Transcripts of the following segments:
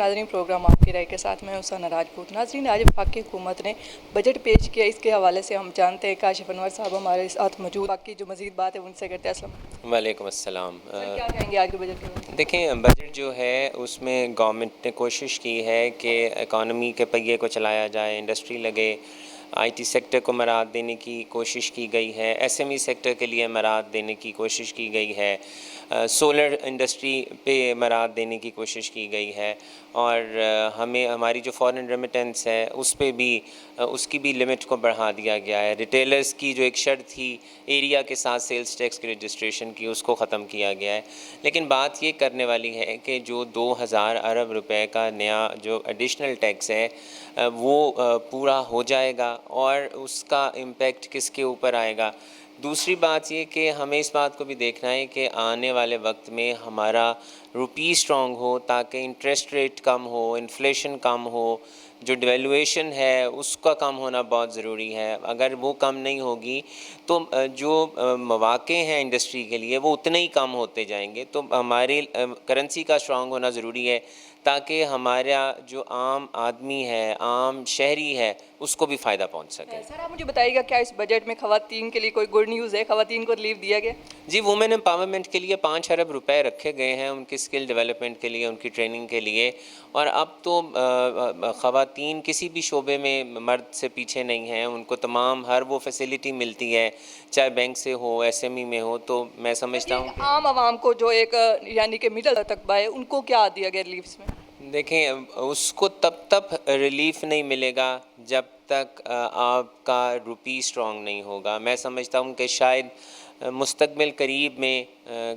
नाज़रीन, प्रोग्राम आपकी राय के साथ मैं हुसैना राजपूत। नाज़रीन, आज वफाकी हुकूमत ने बजट पेश किया, इसके हवाले से हम जानते हैं काशिफ अनवर साहब हमारे साथ मौजूद। बाकी जो मज़ीद बात है उनसे करते हैं। अस्सलाम वालेकुम अस्सलाम। सर, क्या कहेंगे आज के बजट के बारे में? देखें, बजट जो है उसमें गवर्नमेंट ने कोशिश की है कि इकानमी के पहिए को चलाया जाए, इंडस्ट्री लगे, आईटी सेक्टर को मराद देने की कोशिश की गई है, एसएमई सेक्टर के लिए मराद देने की कोशिश की गई है, सोलर इंडस्ट्री पे मराद देने की कोशिश की गई है और हमें हमारी जो फॉरेन रेमिटेंस है उस पे भी उसकी भी लिमिट को बढ़ा दिया गया है। रिटेलर्स की जो एक शर्त थी एरिया के साथ सेल्स टैक्स की रजिस्ट्रेशन की, उसको ख़त्म किया गया है। लेकिन बात ये करने वाली है कि जो 2000 अरब रुपए का नया जो एडिशनल टैक्स है वो पूरा हो जाएगा और उसका इम्पेक्ट किसके ऊपर आएगा। दूसरी बात ये कि हमें इस बात को भी देखना है कि आने वाले वक्त में हमारा रुपी स्ट्रॉन्ग हो ताकि इंटरेस्ट रेट कम हो, इन्फ्लेशन कम हो, जो डिवेल्यूएशन है उसका कम होना बहुत ज़रूरी है। अगर वो कम नहीं होगी तो जो मौक़े हैं इंडस्ट्री के लिए वो उतने ही कम होते जाएंगे। तो हमारे करेंसी का स्ट्रॉन्ग होना ज़रूरी है ताकि हमारा जो आम आदमी है, आम शहरी है, उसको भी फ़ायदा पहुंच सके। सर, आप मुझे बताइएगा, क्या इस बजट में ख़वातीन के लिए कोई गुड न्यूज़ है? ख़वातीन को रिलीफ दिया गया? जी, वुमेन एम्पावरमेंट के लिए 5 अरब रुपए रखे गए हैं, उनकी स्किल डेवलपमेंट के लिए, उनकी ट्रेनिंग के लिए। और अब तो ख़वातीन किसी भी शोबे में मर्द से पीछे नहीं हैं, उनको तमाम हर वो फैसिलिटी मिलती है, चाहे बैंक से हो, एसएमई में हो। तो मैं समझता हूँ कि आम आवाम को जो एक यानी कि मिडल तबका है, उनको क्या दिया गया रिलीफ में? देखें, उसको तब रिलीफ नहीं मिलेगा जब तक आपका रुपी स्ट्रॉन्ग नहीं होगा। मैं समझता हूँ कि शायद मुस्तकबिल करीब में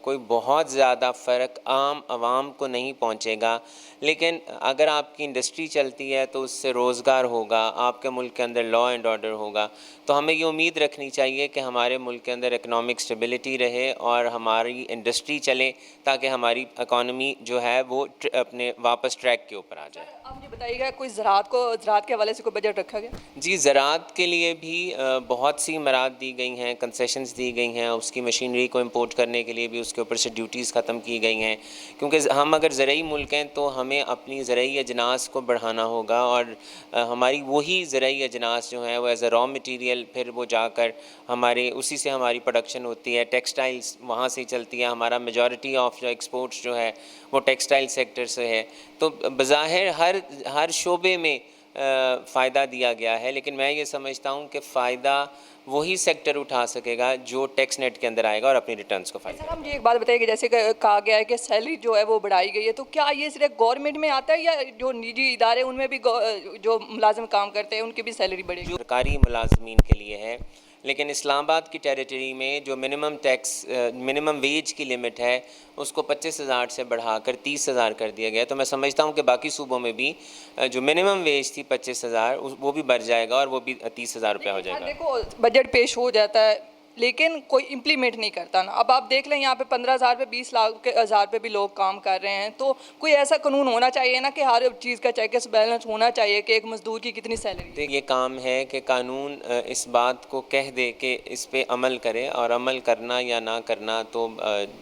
कोई बहुत ज़्यादा फ़र्क आम आवाम को नहीं पहुँचेगा, लेकिन अगर आपकी इंडस्ट्री चलती है तो उससे रोज़गार होगा, आपके मुल्क के अंदर लॉ एंड ऑर्डर होगा। तो हमें ये उम्मीद रखनी चाहिए कि हमारे मुल्क के अंदर इकनॉमिक स्टेबिलिटी रहे और हमारी इंडस्ट्री चले ताकि हमारी इकॉनमी जो है वो अपने वापस ट्रैक के ऊपर आ जाए। आप मुझे बताइएगा, कोई ज़राअत के हवाले से कोई बजट रखा गया? जी, ज़राअत के लिए भी बहुत सी मराद दी गई हैं, कंसेशंस दी गई हैं। उसकी मशीनरी को इंपोर्ट करने के लिए भी उसके ऊपर से ड्यूटीज़ ख़त्म की गई हैं, क्योंकि हम अगर ज़रई मुल्क हैं तो हमें अपनी ज़रई अजनास को बढ़ाना होगा और हमारी वही ज़रई अजनास जो हैं वो एज़ अ रॉ मटीरियल फिर वो जाकर हमारे उसी से हमारी प्रोडक्शन होती है, टेक्सटाइल्स वहाँ से चलती है। हमारा मेजॉरिटी ऑफ जो एक्सपोर्ट्स जो है वो टेक्सटाइल सेक्टर से है। तो बज़ाहिर हर शोबे में फ़ायदा दिया गया है, लेकिन मैं ये समझता हूँ कि फ़ायदा वही सेक्टर उठा सकेगा जो टैक्स नेट के अंदर आएगा और अपनी रिटर्न्स को फ़ायदा। सर, आप मुझे एक बात बताइए कि जैसे कहा गया है कि सैलरी जो है वो बढ़ाई गई है, तो क्या ये सिर्फ गवर्नमेंट में आता है या जो निजी इदारे उनमें भी जो मुलाजिम काम करते हैं उनकी भी सैलरी बढ़ेगी? जो सरकारी मुलाजमीन के लिए है, लेकिन इस्लामाबाद की टेरिटरी में जो मिनिमम वेज की लिमिट है उसको 25,000 से बढ़ाकर 30,000 कर दिया गया। तो मैं समझता हूँ कि बाकी सूबों में भी जो मिनिमम वेज थी 25,000 वो भी बढ़ जाएगा और वो भी 30,000 रुपया हो जाएगा। देखो, बजट पेश हो जाता है लेकिन कोई इम्प्लीमेंट नहीं करता ना। अब आप देख लें, यहाँ पे 15,000 पे 20 लाख के हज़ार पे भी लोग काम कर रहे हैं। तो कोई ऐसा कानून होना चाहिए ना कि हर चीज़ का चेक बैलेंस होना चाहिए कि एक मजदूर की कितनी सैलरी। ये काम है कि कानून इस बात को कह दे कि इस पे अमल करे, और अमल करना या ना करना तो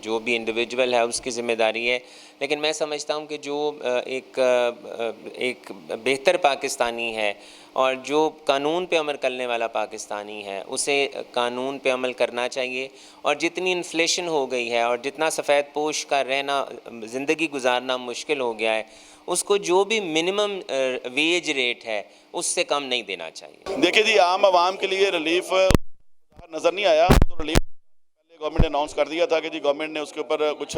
जो भी इंडिविजुअल है उसकी ज़िम्मेदारी है। लेकिन मैं समझता हूँ कि जो एक बेहतर पाकिस्तानी है और जो कानून पे अमल करने वाला पाकिस्तानी है उसे कानून पे अमल करना चाहिए। और जितनी इन्फ्लेशन हो गई है और जितना सफ़ेद पोश का रहना, ज़िंदगी गुजारना मुश्किल हो गया है, उसको जो भी मिनिमम वेज रेट है उससे कम नहीं देना चाहिए। देखिए जी, आम आवाम के लिए रिलीफ नज़र नहीं आया। तो रिलीफ गवर्नमेंट ने अनाउंस कर दिया था कि जी गवर्नमेंट ने उसके ऊपर कुछ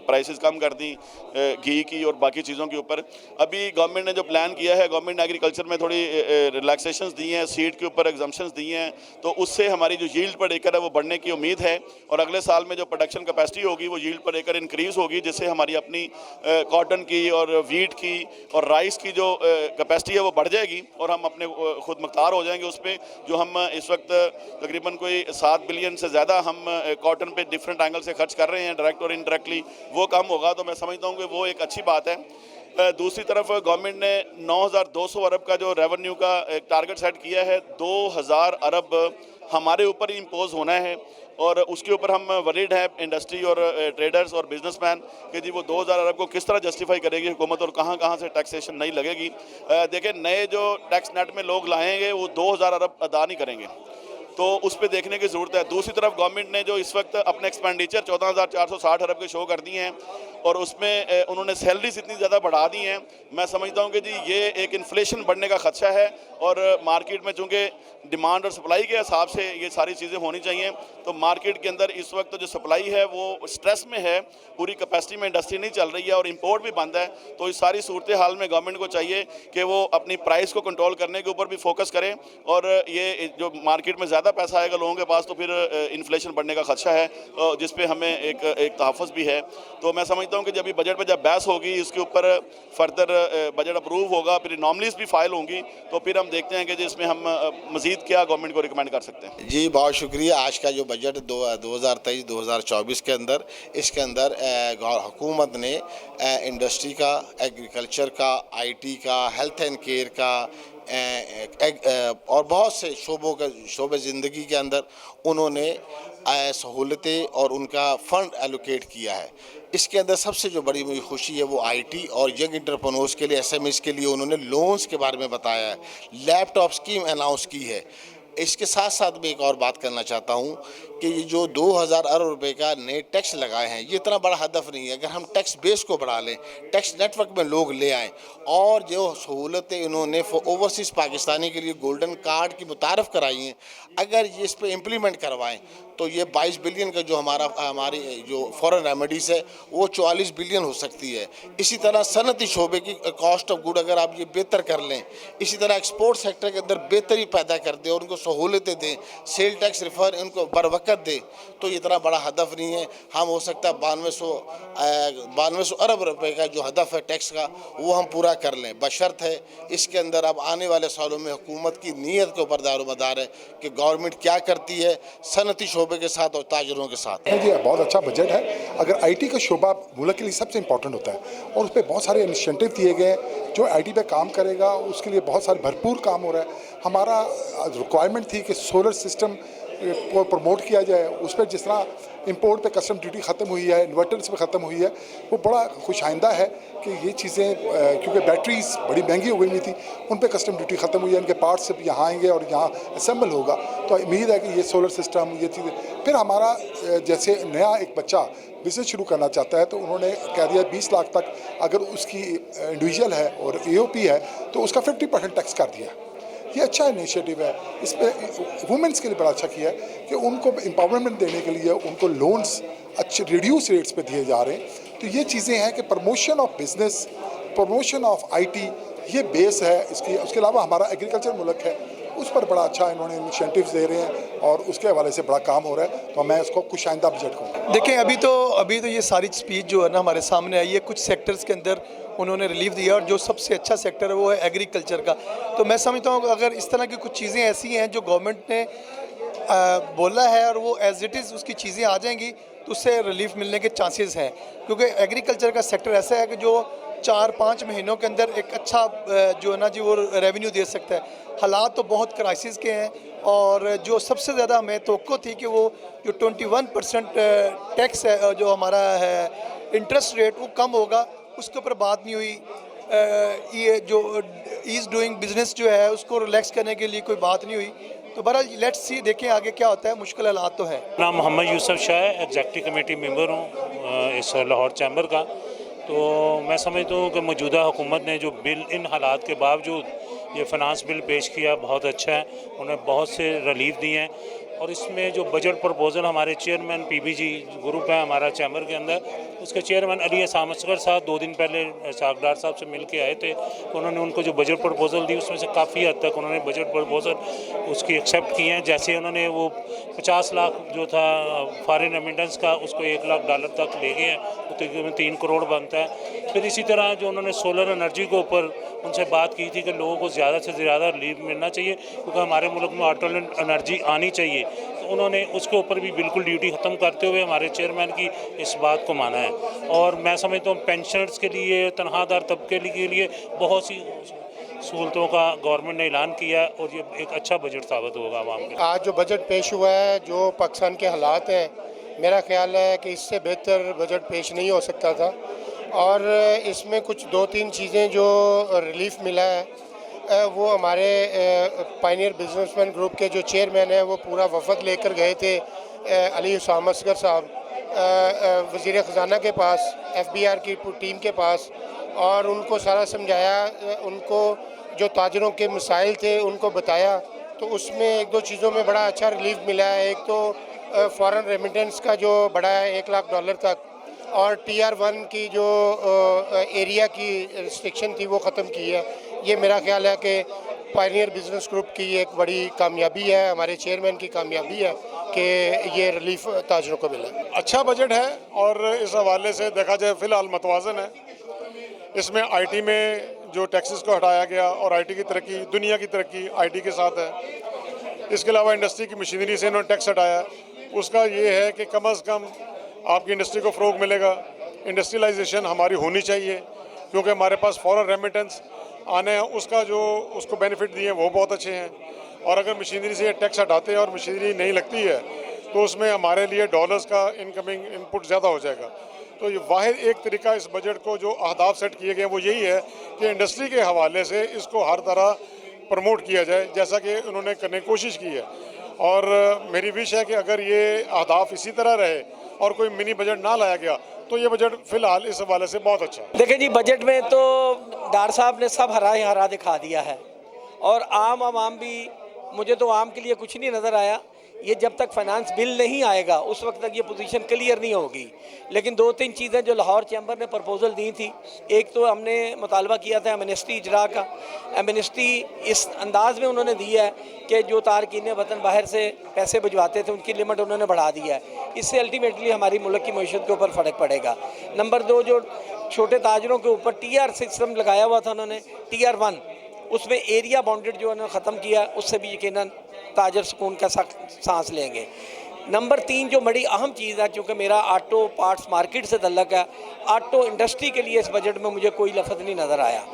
प्राइसेस कम कर दी, घी की और बाकी चीज़ों के ऊपर। अभी गवर्नमेंट ने जो प्लान किया है, गवर्नमेंट ने एग्रीकल्चर में थोड़ी रिलैक्सेशंस दी हैं, सीड के ऊपर एग्जम्पशंस दी हैं, तो उससे हमारी जो यील्ड पर एकड़ है वो बढ़ने की उम्मीद है। और अगले साल में जो प्रोडक्शन कैपेसिटी होगी वो यील्ड पर एकड़ इंक्रीज़ होगी, जिससे हमारी अपनी कॉटन की और वीट की और राइस की जो कैपेसिटी है वो बढ़ जाएगी और हम अपने खुद मुख्तार हो जाएंगे उस पर। जो हम इस वक्त तकरीबन कोई 7 बिलियन से ज़्यादा हम कॉटन पे डिफरेंट एंगल से खर्च कर रहे हैं, डायरेक्ट और इनडायरेक्टली, वो कम होगा। तो मैं समझता हूँ कि वो एक अच्छी बात है। दूसरी तरफ गवर्नमेंट ने 9,200 अरब का जो रेवेन्यू का एक टारगेट सेट किया है, 2,000 अरब हमारे ऊपर ही इम्पोज होना है। और उसके ऊपर हम वरीड है इंडस्ट्री और ट्रेडर्स और बिजनेसमैन कि जी वो 2000 अरब को किस तरह जस्टिफाई करेगी हुकूमत और कहाँ कहाँ से टैक्सेशन नहीं लगेगी। देखिए नए जो टैक्स नेट में लोग लाएंगे वो 2000 अरब अदा नहीं करेंगे, तो उस पर देखने की ज़रूरत है। दूसरी तरफ गवर्नमेंट ने जो इस वक्त अपने एक्सपेंडिचर 14,460 अरब के शो कर दिए हैं और उसमें उन्होंने सैलरीज इतनी ज़्यादा बढ़ा दी हैं, मैं समझता हूं कि जी ये एक इन्फ्लेशन बढ़ने का खदशा है और मार्केट में चूँकि डिमांड और सप्लाई के हिसाब से ये सारी चीज़ें होनी चाहिए, तो मार्केट के अंदर इस वक्त जो सप्लाई है वो स्ट्रेस में है, पूरी कैपेसिटी में इंडस्ट्री नहीं चल रही है और इंपोर्ट भी बंद है। तो इस सारी सूरत हाल में गवर्नमेंट को चाहिए कि वो अपनी प्राइस को कंट्रोल करने के ऊपर भी फोकस करें और ये जो मार्केट में ज़्यादा पैसा आएगा लोगों के पास तो फिर इन्फ्लेशन बढ़ने का खदशा है, जिस पे हमें एक तहफ़्फ़ुज़ भी है। तो मैं समझता हूँ कि जब बजट पे जब बहस होगी इसके ऊपर फर्दर बजट अप्रूव होगा, फिर नॉमलीज भी फाइल होंगी, तो फिर हम देखते हैं कि जिसमें हम मज़ीद क्या गवर्नमेंट को रिकमेंड कर सकते हैं। जी बहुत शुक्रिया। आज का जो बजट 2023-2024 के अंदर इसके अंदर हुकूमत ने इंडस्ट्री का, एग्रीकल्चर का, आईटी का, हेल्थ एंड केयर का और बहुत से शोबे ज़िंदगी के अंदर उन्होंने सहूलतें और उनका फ़ंड एलोकेट किया है। इसके अंदर सबसे जो बड़ी मुझे खुशी है वो आईटी और यंग एंटरप्रेन्योर्स के लिए, एसएमईज़ के लिए उन्होंने लोन्स के बारे में बताया है, लैपटॉप स्कीम अनाउंस की है। इसके साथ साथ मैं एक और बात करना चाहता हूँ कि ये जो 2000 अरब रुपए का नए टैक्स लगाए हैं ये इतना बड़ा हदफ नहीं है। अगर हम टैक्स बेस को बढ़ा लें, टैक्स नेटवर्क में लोग ले आएँ और जो सहूलतें इन्होंने ओवरसीज़ पाकिस्तानी के लिए गोल्डन कार्ड की मुतारफ़ कराई हैं, अगर ये इस पर इम्प्लीमेंट करवाएं तो ये 22 बिलियन का जो हमारी जो फॉरेन रेमेडीज़ है वो 44 बिलियन हो सकती है। इसी तरह सनती शोबे की कॉस्ट ऑफ गुड अगर आप ये बेहतर कर लें, इसी तरह एक्सपोर्ट सेक्टर के अंदर बेहतरी पैदा कर दें और उनको सहूलतें दें, सेल टैक्स रिफर उनको बर वक्त दें, तो इतना बड़ा हदफ नहीं है। हम हो सकता है 9200 अरब रुपए का जो हदफ है टैक्स का वो हम पूरा कर लें, बशर्त है इसके अंदर अब आने वाले सालों में हुकूमत की नीयत के ऊपर दारोमदार है कि गवर्नमेंट क्या करती है सनती शोबे के साथ और ताजरों के साथ। जी बहुत अच्छा बजट है। अगर आईटी का शोबा मुल्क के लिए सबसे इम्पोर्टेंट होता है और उस पर बहुत सारे इनिशिएटिव दिए गए, जो आईटी पे काम करेगा उसके लिए बहुत सारे भरपूर काम हो रहा है। हमारा रिक्वायरमेंट थी कि सोलर सिस्टम को प्रमोट किया जाए, उस पर जिस तरह इंपोर्ट पे कस्टम ड्यूटी ख़त्म हुई है, इन्वर्टर्स पे ख़त्म हुई है, वो बड़ा खुशाइंदा है कि ये चीज़ें क्योंकि बैटरीज बड़ी महंगी हो गई थी, उन पे कस्टम ड्यूटी ख़त्म हुई है, इनके पार्ट्स सब यहाँ आएंगे और यहाँ असेंबल होगा। तो उम्मीद है कि ये सोलर सिस्टम ये चीज़ें फिर हमारा जैसे नया एक बच्चा बिज़नेस शुरू करना चाहता है तो उन्होंने कह दिया 20 लाख तक अगर उसकी इंडिविजुअल है और AOP है तो उसका 50% टैक्स कर दिया। ये अच्छा इनिशिएटिव है। इस पर वुमेंस के लिए बड़ा अच्छा किया है कि उनको एम्पावरमेंट देने के लिए उनको लोन्स अच्छे रिड्यूस रेट्स पे दिए जा रहे हैं। तो ये चीज़ें हैं कि promotion of business, promotion of IT ये बेस है इसकी। उसके अलावा हमारा एग्रीकल्चर मुल्क है, उस पर बड़ा अच्छा इन्होंने इनिशिएटिव्स दे रहे हैं और उसके हवाले से बड़ा काम हो रहा है। तो मैं इसको खुश आइंदा बजट कहूँगा। देखें अभी तो ये सारी स्पीच जो है ना हमारे सामने आई है, कुछ सेक्टर्स के अंदर उन्होंने रिलीफ दिया और जो सबसे अच्छा सेक्टर है वो है एग्रीकल्चर का। तो मैं समझता हूँ अगर इस तरह की कुछ चीज़ें ऐसी हैं जो गवर्नमेंट ने बोला है और वो एज इट इज़ उसकी चीज़ें आ जाएंगी तो उससे रिलीफ मिलने के चांसेस हैं, क्योंकि एग्रीकल्चर का सेक्टर ऐसा है कि जो 4-5 महीनों के अंदर एक अच्छा जो है ना जी वो रेवेन्यू दे सकता है। हालात तो बहुत क्राइसिस के हैं और जो सबसे ज़्यादा हमें तवक्को थी कि वो जो 21% टैक्स है जो हमारा है इंटरेस्ट रेट वो कम होगा, उसके ऊपर बात नहीं हुई। ये जो ईज़ डूइंग बिजनेस जो है उसको रिलैक्स करने के लिए कोई बात नहीं हुई। तो बहरहाल लेट्स सी, देखें आगे क्या होता है। मुश्किल हालात तो है। नाम मोहम्मद यूसुफ शाह है, एग्जेक्टिव कमेटी मेंबर हूँ इस लाहौर चैम्बर का। तो मैं समझता हूँ कि मौजूदा हुकूमत ने जो बिल इन हालात के बावजूद ये फ़ाइनेंस बिल पेश किया बहुत अच्छा है, उन्हें बहुत से रिलीफ दिए हैं। और इसमें जो बजट प्रपोज़ल हमारे चेयरमैन PBG ग्रुप है हमारा चैम्बर के अंदर, उसके चेयरमैन अली एहसान असगर साहब 2 दिन पहले सागडार साहब से मिल के आए थे। तो उन्होंने उनको जो बजट प्रपोज़ल दी उसमें से काफ़ी हद तक उन्होंने बजट प्रपोज़ल उसकी एक्सेप्ट किए हैं। जैसे उन्होंने वो 50 लाख जो था फॉरेन रेमिटेंस का उसको $1 लाख तक ले गए हैं, वो तकरीबन 3 करोड़ बनता है। फिर इसी तरह जो उन्होंने सोलर एनर्जी के ऊपर उनसे बात की थी कि लोगों को ज़्यादा से ज़्यादा रिलीफ मिलना चाहिए क्योंकि हमारे मुल्क में ऑल्टरनेट एनर्जी आनी चाहिए। तो उन्होंने उसके ऊपर भी बिल्कुल ड्यूटी ख़त्म करते हुए हमारे चेयरमैन की इस बात को माना है। और मैं समझता हूँ पेंशनर्स के लिए, तनख्वाहदार तबके के लिए बहुत सी सहूलतों का गवर्नमेंट ने ऐलान किया है और ये एक अच्छा बजट साबित होगा आवाम के लिए। आज जो बजट पेश हुआ है, जो पाकिस्तान के हालात हैं, मेरा ख्याल है कि इससे बेहतर बजट पेश नहीं हो सकता था। और इसमें कुछ 2-3 चीज़ें जो रिलीफ मिला है, वो हमारे पायनियर बिजनेसमैन ग्रुप के जो चेयरमैन हैं वो पूरा वफद लेकर गए थे अली हुसैन असगर साहब वज़ीर ख़जाना के पास, FBR की टीम के पास, और उनको सारा समझाया, उनको जो ताजरों के मसाइल थे उनको बताया। तो उसमें 1-2 चीज़ों में बड़ा अच्छा रिलीफ मिला है। एक तो फॉरेन रेमिटेंस का जो बढ़ा है $1 लाख तक, और TR1 की जो एरिया की रिस्ट्रिक्शन थी वो ख़त्म की है। ये मेरा ख्याल है कि पायनियर बिजनेस ग्रुप की एक बड़ी कामयाबी है, हमारे चेयरमैन की कामयाबी है कि ये रिलीफ ताजरों को मिला। अच्छा बजट है और इस हवाले से देखा जाए फ़िलहाल मतवाज़न है। इसमें IT में जो टैक्सेस को हटाया गया और IT की तरक्की, दुनिया की तरक्की IT के साथ है। इसके अलावा इंडस्ट्री की मशीनरी से इन्होंने टैक्स हटाया, उसका ये है कि कम अज़ कम आपकी इंडस्ट्री को फ़रोग़ मिलेगा। इंडस्ट्रियलाइजेशन हमारी होनी चाहिए क्योंकि हमारे पास फॉरेन रेमिटेंस आने हैं, उसका जो उसको बेनिफिट दिए वो बहुत अच्छे हैं। और अगर मशीनरी से टैक्स हटाते हैं और मशीनरी नहीं लगती है तो उसमें हमारे लिए डॉलर्स का इनकमिंग इनपुट ज़्यादा हो जाएगा। तो ये वाहिद एक तरीका इस बजट को जो अहदाफ सेट किए गए वो यही है कि इंडस्ट्री के हवाले से इसको हर तरह प्रमोट किया जाए, जैसा कि उन्होंने करने की कोशिश की है। और मेरी विश है कि अगर ये अहदाफ इसी तरह रहे और कोई मिनी बजट ना लाया गया तो ये बजट फ़िलहाल इस हवाले से बहुत अच्छा है। देखिए जी, बजट में तो डार साहब ने सब हरा ही हरा दिखा दिया है, और आम आवाम भी, मुझे तो आम के लिए कुछ नहीं नज़र आया। ये जब तक फाइनेंस बिल नहीं आएगा उस वक्त तक ये पोजीशन क्लियर नहीं होगी। लेकिन 2-3 चीज़ें जो लाहौर चैम्बर ने प्रपोज़ल दी थी, एक तो हमने मुतालबा किया था एमनेस्टी इजरा का। एमनेस्टी इस अंदाज़ में उन्होंने दी है कि जो तारकीन वतन बाहर से पैसे भिजवाते थे उनकी लिमिट उन्होंने बढ़ा दी है। इससे अल्टीमेटली हमारी मुल्क की मईशत के ऊपर फ़र्क पड़ेगा। नंबर 2, जो छोटे ताजरों के ऊपर TR सिस्टम लगाया हुआ था उन्होंने, TR1, उसमें एरिया बाउंडेड जो उन्होंने ख़त्म किया, उससे भी यकीनन ताजर सुकून का सांस लेंगे। नंबर 3 जो बड़ी अहम चीज़ है, क्योंकि मेरा ऑटो पार्ट्स मार्केट से तल्लक है, ऑटो इंडस्ट्री के लिए इस बजट में मुझे कोई लफ्ज़ नहीं नज़र आया।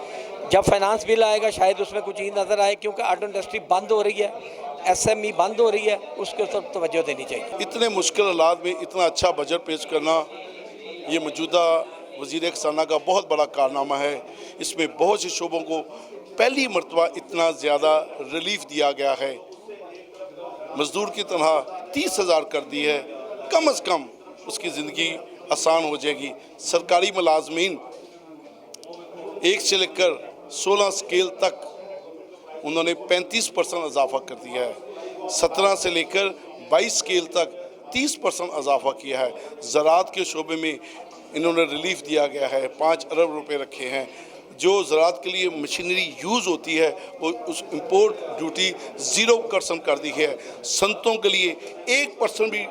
जब फाइनेंस बिल आएगा शायद उसमें कुछ चीज़ नज़र आए, क्योंकि ऑटो इंडस्ट्री बंद हो रही है, SME बंद हो रही है, उसके ऊपर तवज्जो देनी चाहिए। इतने मुश्किल हालात में इतना अच्छा बजट पेश करना ये मौजूदा वज़ीर ख़ज़ाना का बहुत बड़ा कारनामा है। इसमें बहुत से शोबों को पहली मरतबा इतना ज़्यादा रिलीफ दिया गया है। मज़दूर की तनख्वाह 30,000 कर दी है, कम अज़ कम उसकी ज़िंदगी आसान हो जाएगी। सरकारी मुलाजमीन 1 से लेकर 16 स्केल तक उन्होंने 35% इजाफा कर दिया है। 17 से लेकर 22 स्केल तक 30% इजाफा किया है। ज़राअत के शोबे में इन्होंने रिलीफ दिया गया है, 5 अरब रुपए रखे हैं। जो ज़राअत के लिए मशीनरी यूज़ होती है वो उस इंपोर्ट ड्यूटी 0% कर दी है। सनतों के लिए 1% भी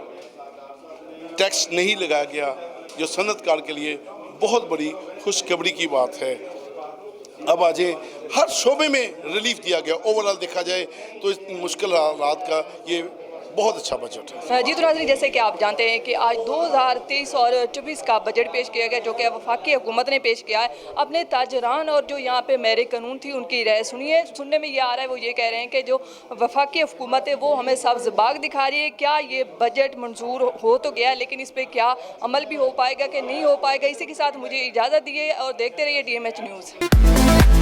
टैक्स नहीं लगाया गया, जो सनतकार के लिए बहुत बड़ी खुशखबरी की बात है। अब आज हर शोबे में रिलीफ दिया गया। ओवरऑल देखा जाए तो इस मुश्किल हालात का ये बहुत अच्छा बजट है। जी तो नाज़रीन, जैसे कि आप जानते हैं कि आज 2023 और 24 का बजट पेश किया गया, जो कि वफाकी हुकूमत ने पेश किया है। अपने ताजरान और जो यहाँ पे मेरे कानून थी उनकी राय सुनने में ये आ रहा है, वो ये कह रहे हैं कि जो वफाकी हुकूमत है वो हमें सब्ज़ बाग दिखा रही है। क्या ये बजट मंजूर हो तो गया, लेकिन इस पर क्या अमल भी हो पाएगा कि नहीं हो पाएगा। इसी के साथ मुझे इजाज़त दिए और देखते रहिए DMH न्यूज़।